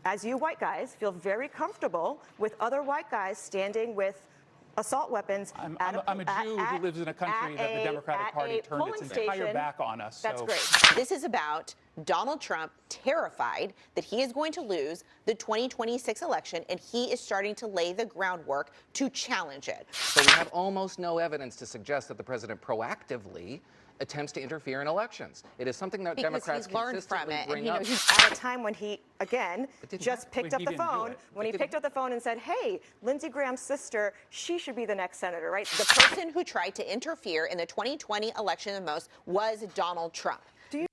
as you white guys, feel very comfortable with other white guys standing with assault weapons. I'm a Jew who lives in a country that the Democratic Party turned its entire back on us. That's great. This is about Donald Trump terrified that he is going to lose the 2026 election, and he is starting to lay the groundwork to challenge it. But we have almost no evidence to suggest that the president proactively attempts to interfere in elections. It is something that Democrats consistently bring up. At a time when he, again, just picked up the phone, when he picked up the phone and said, hey, Lindsey Graham's sister, she should be the next senator, right? The person who tried to interfere in the 2020 election the most was Donald Trump.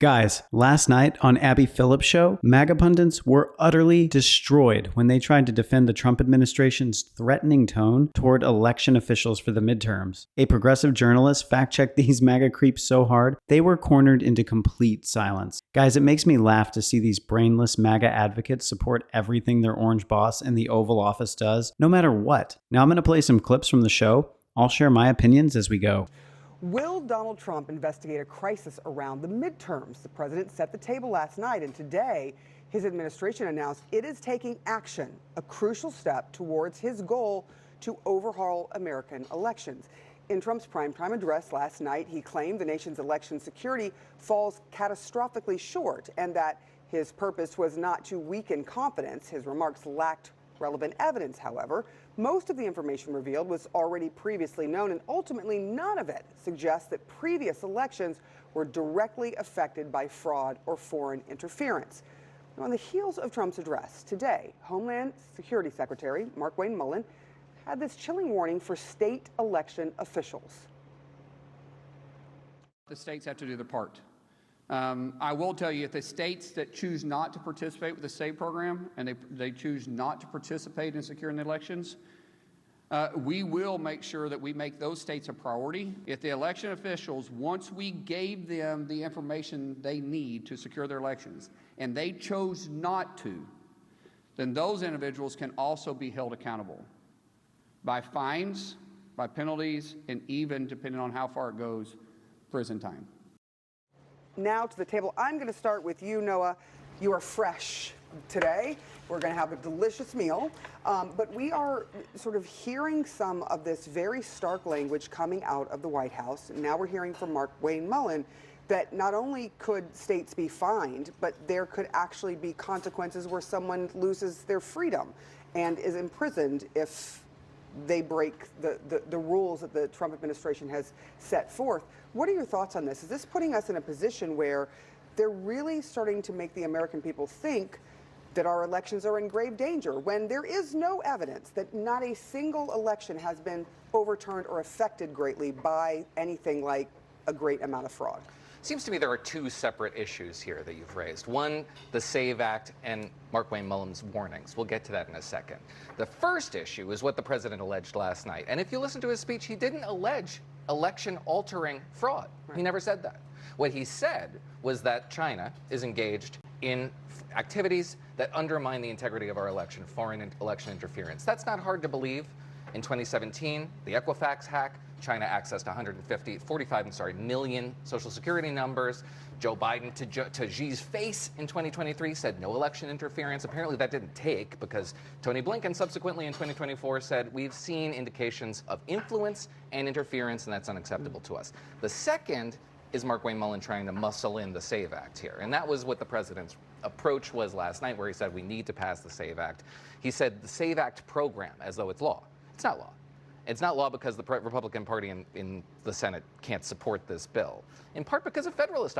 Guys, last night on Abby Phillips' show, MAGA pundits were utterly destroyed when they tried to defend the Trump administration's threatening tone toward election officials for the midterms. A progressive journalist fact-checked these MAGA creeps so hard, they were cornered into complete silence. Guys, it makes me laugh to see these brainless MAGA advocates support everything their orange boss in the Oval Office does, no matter what. Now I'm going to play some clips from the show. I'll share my opinions as we go. Will Donald Trump investigate a crisis around the midterms? The president set the table last night, and today his administration announced it is taking action, a crucial step towards his goal to overhaul American elections. In Trump's primetime address last night, he claimed the nation's election security falls catastrophically short and that his purpose was not to weaken confidence. His remarks lacked relevant evidence, however. Most of the information revealed was already previously known, and ultimately none of it suggests that previous elections were directly affected by fraud or foreign interference. Now, on the heels of Trump's address today, Homeland Security Secretary Markwayne Mullin had this chilling warning for state election officials. The states have to do their part. I will tell you, if the states that choose not to participate with the state program and they choose not to participate in securing the elections, we will make sure that we make those states a priority. If the election officials, once we gave them the information they need to secure their elections, and they chose not to, then those individuals can also be held accountable by fines, by penalties, and even, depending on how far it goes, prison time. Now to the table. I'm going to start with you, Noah. You are fresh today. We're going to have a delicious meal, but we are sort of hearing some of this very stark language coming out of the White House. Now we're hearing from Markwayne Mullin that not only could states be fined, but there could actually be consequences where someone loses their freedom and is imprisoned if they break the rules that the Trump administration has set forth. What are your thoughts on this? Is this putting us in a position where they're really starting to make the American people think that our elections are in grave danger when there is no evidence that not a single election has been overturned or affected greatly by anything like a great amount of fraud? Seems to me there are two separate issues here that you've raised. One, the SAVE Act and Markwayne Mullin's warnings. We'll get to that in a second. The first issue is what the president alleged last night. And if you listen to his speech, he didn't allege election-altering fraud. Right. He never said that. What he said was that China is engaged in activities that undermine the integrity of our election, foreign election interference. That's not hard to believe. In 2017, the Equifax hack, China accessed 45 million Social Security numbers. Joe Biden, to Xi's face in 2023, said no election interference. Apparently that didn't take because Tony Blinken subsequently in 2024 said we've seen indications of influence and interference, and that's unacceptable to us. The second is Markwayne Mullin trying to muscle in the SAVE Act here. And that was what the president's approach was last night, where he said we need to pass the SAVE Act. He said the SAVE Act program as though it's law. It's not law. It's not law because the Republican Party in the Senate can't support this bill, in part because of Federalist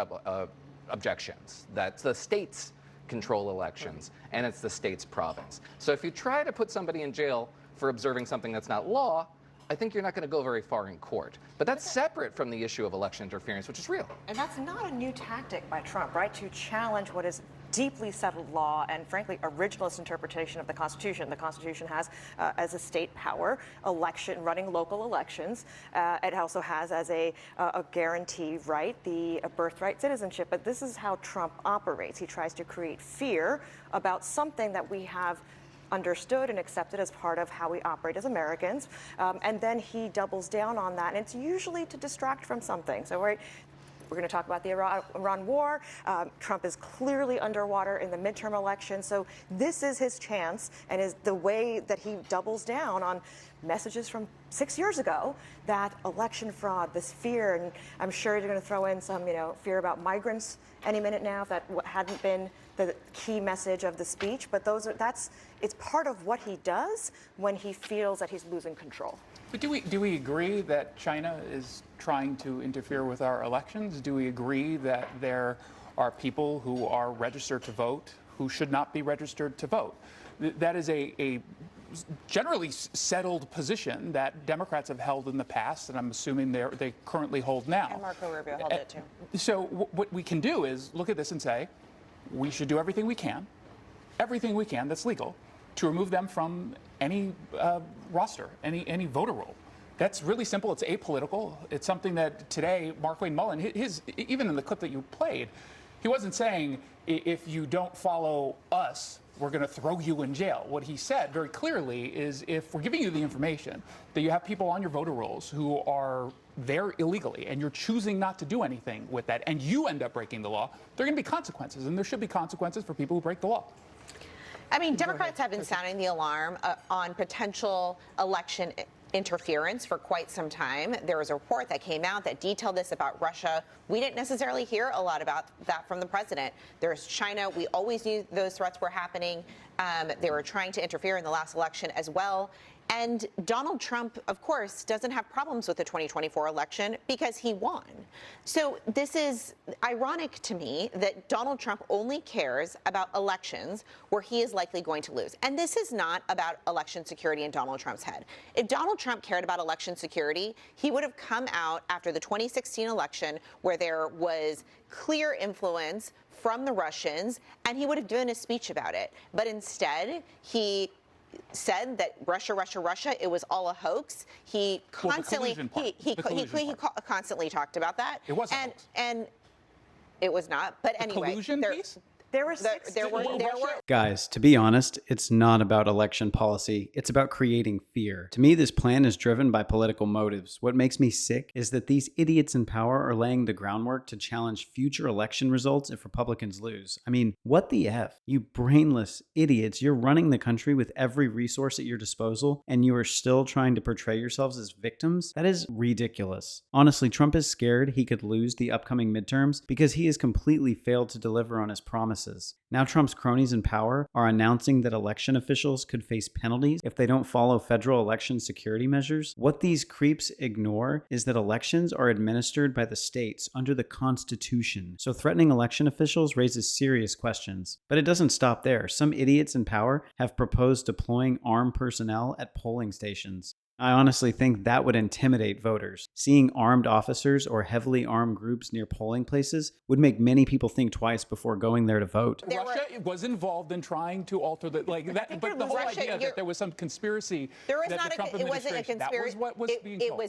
objections, that the states control elections and it's the state's province. So if you try to put somebody in jail for observing something that's not law, I think you're not going to go very far in court. But that's separate from the issue of election interference, which is real. And that's not a new tactic by Trump, right? To challenge what is deeply settled law and, frankly, originalist interpretation of the Constitution. The Constitution has, as a state power, running local elections. It also has, as a guarantee right, the birthright citizenship. But this is how Trump operates. He tries to create fear about something that we have understood and accepted as part of how we operate as Americans, and then he doubles down on that, and it's usually to distract from something. So, right, We're going to talk about the Iran war. Trump is clearly underwater in the midterm election. So this is his chance, and is the way that he doubles down on messages from 6 years ago that election fraud, this fear, and I'm sure you're going to throw in some, fear about migrants any minute now, if that hadn't been the key message of the speech. But it's part of what he does when he feels that he's losing control. But do we agree that China is trying to interfere with our elections? Do we agree that there are people who are registered to vote who should not be registered to vote? That is a generally settled position that Democrats have held in the past, and I'm assuming they currently hold now. And Marco Rubio held it too. So what we can do is look at this and say, we should do everything we can that's legal, to remove them from any roster, any voter roll. That's really simple. It's apolitical. It's something that today, Markwayne Mullin, even in the clip that you played, he wasn't saying, if you don't follow us, we're going to throw you in jail. What he said very clearly is, if we're giving you the information that you have people on your voter rolls who are there illegally and you're choosing not to do anything with that, and you end up breaking the law, there are going to be consequences, and there should be consequences for people who break the law. I mean, Democrats have been sounding the alarm on potential election interference for quite some time. There was a report that came out that detailed this about Russia. We didn't necessarily hear a lot about that from the president. There's China. We always knew those threats were happening. They were trying to interfere in the last election as well. And Donald Trump, of course, doesn't have problems with the 2024 election because he won. So this is ironic to me that Donald Trump only cares about elections where he is likely going to lose. And this is not about election security in Donald Trump's head. If Donald Trump cared about election security, he would have come out after the 2016 election where there was clear influence from the Russians, and he would have given a speech about it. But instead, he said that Russia, it was all a hoax. He constantly constantly talked about that. It wasn't a hoax. And it was not. But anyway, collusion piece? There were six. Guys, to be honest, it's not about election policy. It's about creating fear. To me, this plan is driven by political motives. What makes me sick is that these idiots in power are laying the groundwork to challenge future election results if Republicans lose. I mean, what the F? You brainless idiots. You're running the country with every resource at your disposal, and you are still trying to portray yourselves as victims? That is ridiculous. Honestly, Trump is scared he could lose the upcoming midterms because he has completely failed to deliver on his promises. Now Trump's cronies in power are announcing that election officials could face penalties if they don't follow federal election security measures. What these creeps ignore is that elections are administered by the states under the Constitution, so threatening election officials raises serious questions. But it doesn't stop there. Some idiots in power have proposed deploying armed personnel at polling stations. I honestly think that would intimidate voters. Seeing armed officers or heavily armed groups near polling places would make many people think twice before going there to vote. Russia was involved in trying to alter the but the whole idea that there was some conspiracy. There was not it wasn't a conspiracy. That was what was being told.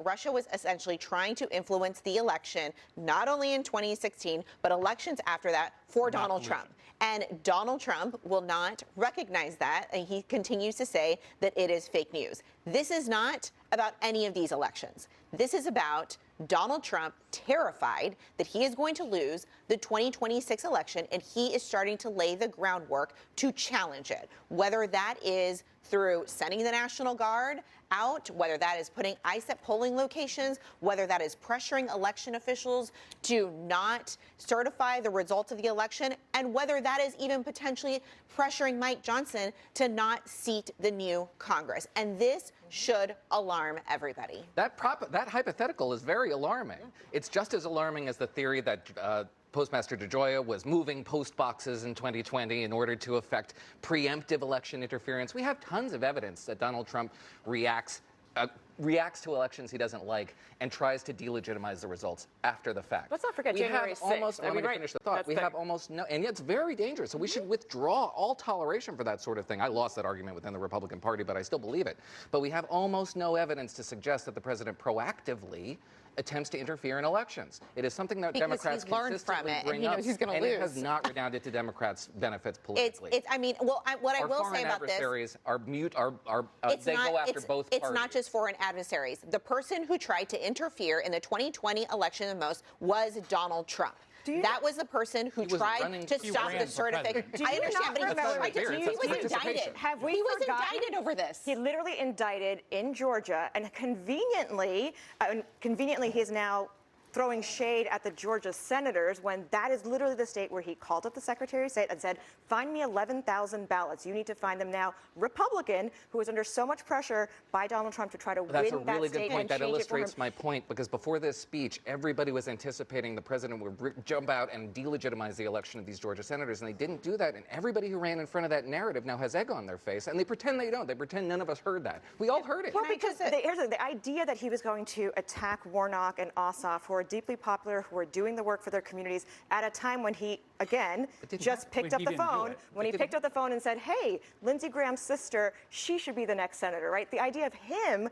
Russia was essentially trying to influence the election, not only in 2016, but elections after that for Donald Trump. And Donald Trump will not recognize that, and he continues to say that it is fake news. This is not about any of these elections. This is about Donald Trump terrified that he is going to lose the 2026 election, and he is starting to lay the groundwork to challenge it, whether that is through sending the National Guard out, whether that is putting ICE at polling locations, whether that is pressuring election officials to not certify the results of the election, and whether that is even potentially pressuring Mike Johnson to not seat the new Congress. And this should alarm everybody. That hypothetical is very alarming. It's just as alarming as the theory that Postmaster DeGioia was moving post boxes in 2020 in order to effect preemptive election interference. We have tons of evidence that Donald Trump reacts to elections he doesn't like and tries to delegitimize the results after the fact. Let's not forget January 6th. Let me finish the thought. We have almost no, and it's very dangerous. So we should withdraw all toleration for that sort of thing. I lost that argument within the Republican Party, but I still believe it. But we have almost no evidence to suggest that the president proactively attempts to interfere in elections. It is something that Because Democrats he's learned consistently from it, and bring he knows up, he's gonna and lose. it has not redounded to Democrats' benefits politically. I mean, what I Our will foreign say about this. adversaries are mute. They go after both It's parties. not just foreign adversaries. The person who tried to interfere in the 2020 election the most was Donald Trump. That was the person who tried to stop the certificate. I understand, but he was indicted. He was indicted over this. He literally indicted in Georgia, and conveniently, he is now throwing shade at the Georgia senators when that is literally the state where he called up the Secretary of State and said, find me 11,000 ballots. You need to find them now. Republican, who is under so much pressure by Donald Trump to try to win that state. That's a really good point. That illustrates my point, because before this speech, everybody was anticipating the president would jump out and delegitimize the election of these Georgia senators, and they didn't do that. And everybody who ran in front of that narrative now has egg on their face, and they pretend they don't. They pretend none of us heard that. We all heard it. Well, because here's the idea that he was going to attack Warnock and Ossoff, who are deeply popular, who are doing the work for their communities, at a time when he, again, just picked up the phone. When he picked up the phone and said, hey, Lindsey Graham's sister, she should be the next senator, right? The idea of him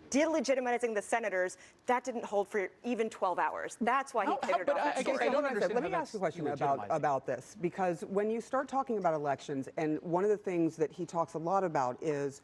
delegitimizing the senators, that didn't hold for even 12 hours. That's why he pitted off. I don't understand. Let me ask you a question about this, because when you start talking about elections, and one of the things that he talks a lot about is,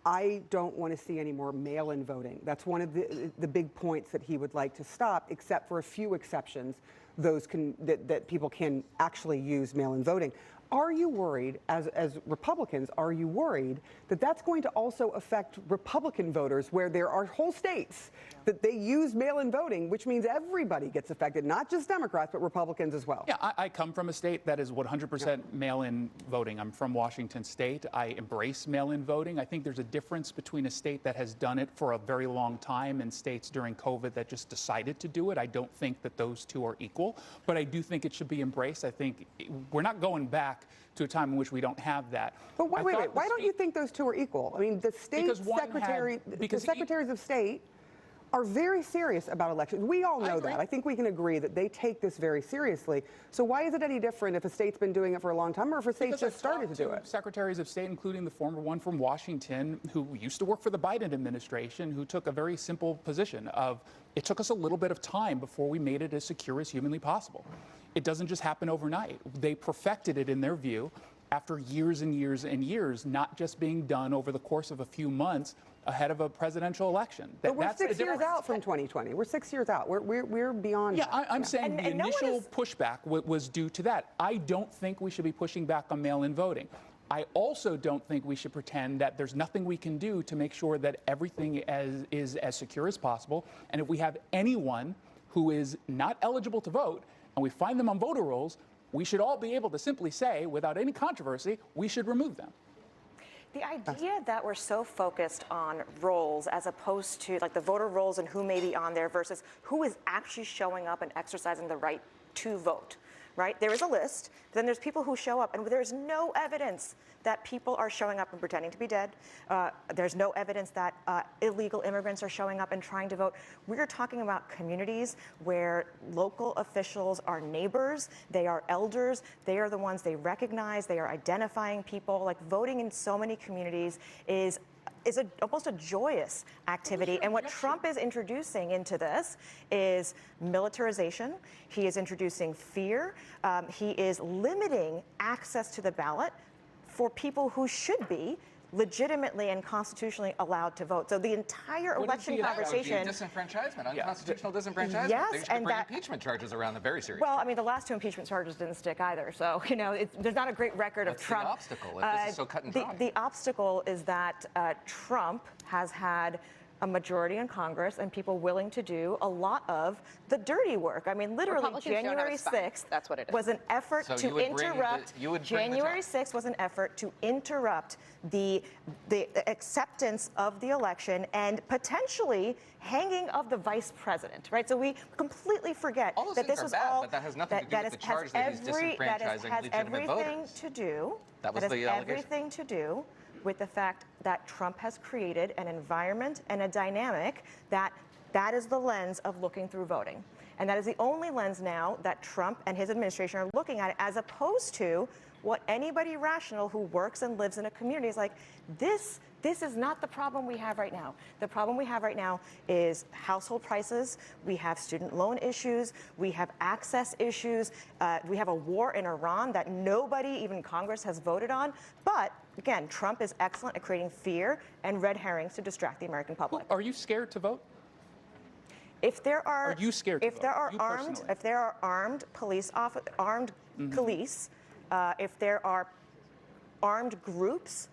I don't want to see any more mail-in voting. That's one of the big points that he would like to stop, except for a few exceptions, that people can actually use mail-in voting. Are you worried, as Republicans, are you worried that that's going to also affect Republican voters, where there are whole states that they use mail-in voting, which means everybody gets affected, not just Democrats, but Republicans as well? Yeah, I come from a state that is 100% mail-in voting. I'm from Washington State. I embrace mail-in voting. I think there's a difference between a state that has done it for a very long time and states during COVID that just decided to do it. I don't think that those two are equal, but I do think it should be embraced. I think we're not going back to a time in which we don't have that. But wait. Why don't you think those two are equal? I mean, the secretaries of state are very serious about elections. We all know that. I think we can agree that they take this very seriously. So why is it any different if a state's been doing it for a long time, or if a state just started to do it? Secretaries of state, including the former one from Washington, who used to work for the Biden administration, who took a very simple position of, it took us a little bit of time before we made it as secure as humanly possible. It doesn't just happen overnight. They perfected it in their view after years and years and years, not just being done over the course of a few months ahead of a presidential election. But we're 6 years out from 2020. We're 6 years out. We're beyond that. I'm saying the initial pushback was due to that. I don't think we should be pushing back on mail-in voting. I also don't think we should pretend that there's nothing we can do to make sure that everything is as secure as possible. And if we have anyone who is not eligible to vote and we find them on voter rolls, we should all be able to simply say, without any controversy, we should remove them. The idea that we're so focused on roles as opposed to like the voter rolls and who may be on there versus who is actually showing up and exercising the right to vote, right? There is a list, then there's people who show up, and there's no evidence that people are showing up and pretending to be dead. There's no evidence that illegal immigrants are showing up and trying to vote. We're talking about communities where local officials are neighbors, they are elders, they are the ones they recognize, they are identifying people. Like, voting in so many communities is almost a joyous activity. And what Trump is introducing into this is militarization. He is introducing fear. He is limiting access to the ballot for people who should be legitimately and constitutionally allowed to vote. So the entire election conversation... Disenfranchisement, unconstitutional disenfranchisement. Yes, they used to bring impeachment charges around the very serious. Well, I mean, the last two impeachment charges didn't stick either. So, you know, there's not a great record of Trump. That's the obstacle. This is so cut and dry. The obstacle is that Trump has had a majority in Congress and people willing to do a lot of the dirty work. I mean, literally, January 6th was an effort to interrupt. January 6th was an effort to interrupt the acceptance of the election and potentially hanging of the vice president, right? So we completely forget that this was all. But that has nothing to do with the charge that he's disenfranchising legitimate voters. That was the allegation. Everything to do with the fact that Trump has created an environment and a dynamic that is the lens of looking through voting. And that is the only lens now that Trump and his administration are looking at, as opposed to what anybody rational who works and lives in a community is like, this is not the problem we have right now. The problem we have right now is household prices. We have student loan issues. We have access issues. We have a war in Iran that nobody, even Congress, has voted on. But again, Trump is excellent at creating fear and red herrings to distract the American public. Are you scared to vote? If there are, you scared to if there vote? are You armed, personally? if there are armed police, police, if there are armed groups,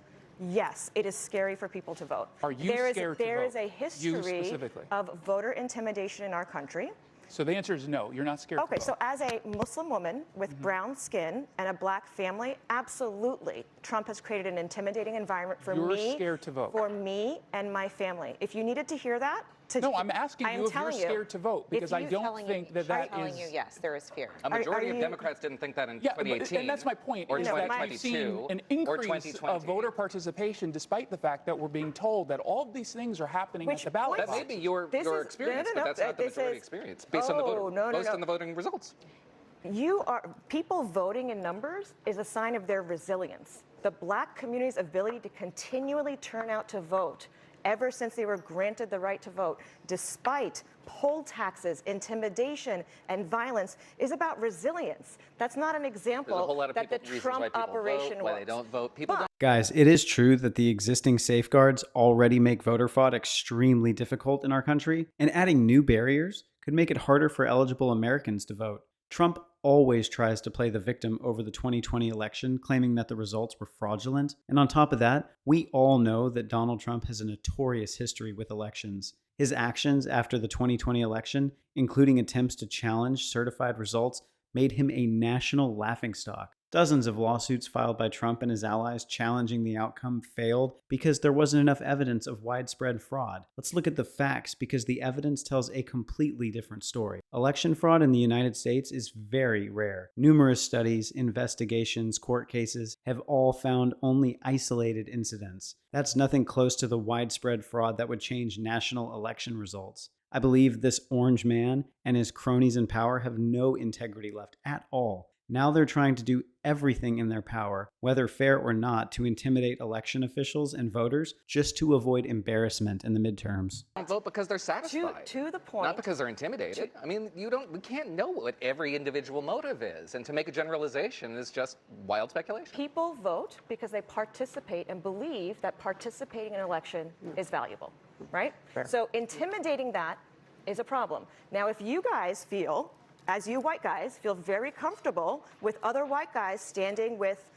yes, it is scary for people to vote. Are you There is- scared to There vote? is a You history specifically. of voter intimidation in our country. So the answer is no. You're not scared Okay, to vote. so as a Muslim woman with brown skin and a black family, absolutely, Trump has created an intimidating environment for You're me. scared to vote. For me and my family. If you needed to hear that, No, I'm asking I am you if you're telling scared to vote, because I you- don't Telling think you, that that telling is. you, yes, there is fear. A majority of you- Democrats didn't think that in Yeah, 2018. and that's my point. Or is that 2022. we've seen an or increase 2020. of voter participation, despite the fact that we're being told that all of these things are happening Which at the ballot That points- may box. be your This is- experience, no, no, but that's not the this majority is- experience based on the voter, Oh, no, no, based no. on the voting results. People voting in numbers is a sign of their resilience. The black community's ability to continually turn out to vote ever since they were granted the right to vote, despite poll taxes, intimidation, and violence, is about resilience. That's not an example There's a whole lot of that the reasons why Trump people operation vote, why they works. don't vote. People don't. Guys, it is true that the existing safeguards already make voter fraud extremely difficult in our country, and adding new barriers could make it harder for eligible Americans to vote. Trump always tries to play the victim over the 2020 election, claiming that the results were fraudulent. And on top of that, we all know that Donald Trump has a notorious history with elections. His actions after the 2020 election, including attempts to challenge certified results, made him a national laughingstock. Dozens of lawsuits filed by Trump and his allies challenging the outcome failed because there wasn't enough evidence of widespread fraud. Let's look at the facts because the evidence tells a completely different story. Election fraud in the United States is very rare. Numerous studies, investigations, court cases have all found only isolated incidents. That's nothing close to the widespread fraud that would change national election results. I believe this orange man and his cronies in power have no integrity left at all. Now they're trying to do everything in their power, whether fair or not, to intimidate election officials and voters just to avoid embarrassment in the midterms. Don't vote because they're satisfied. To the point. Not because they're intimidated. I mean, we can't know what every individual motive is, and to make a generalization is just wild speculation. People vote because they participate and believe that participating in an election is valuable, right? So intimidating that is a problem. Now, if you guys feel, as you white guys feel very comfortable with other white guys standing with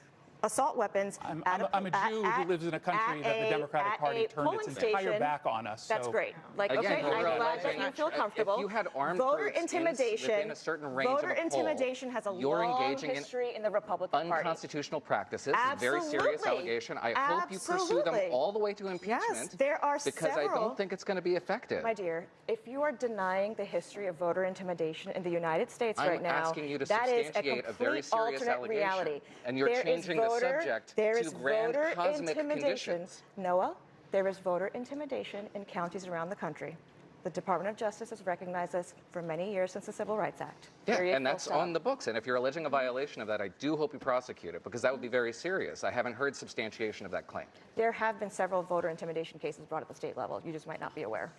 assault weapons I'm a Jew who lives in a country that the Democratic Party turned its entire back on us. That's so- great. Like, Again, okay, you're I'm glad alleging that you feel if comfortable. you had armed voter groups intimidation, within a certain range voter of a poll, intimidation has a you're long engaging in history in the Republican Party. unconstitutional practices, a very serious Absolutely. allegation. I hope you pursue them Absolutely. all the way to impeachment. Yes, there are because I several. don't think it's going to be effective. My dear, if you are denying the history of voter intimidation in the United States I'm right now, asking you to that is substantiate a a very complete serious alternate allegation, reality. and you're There is changing the voter- subject there to is grand voter cosmic intimidation. conditions. Noah, there is voter intimidation in counties around the country. The Department of Justice has recognized this for many years since the Civil Rights Act. Yeah, Period, and full that's stop. on the books. And if you're alleging a violation of that, I do hope you prosecute it, because that would be very serious. I haven't heard substantiation of that claim. There have been several voter intimidation cases brought at the state level. You just might not be aware.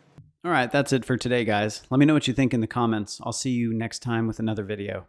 All right, that's it for today, guys. Let me know what you think in the comments. I'll see you next time with another video.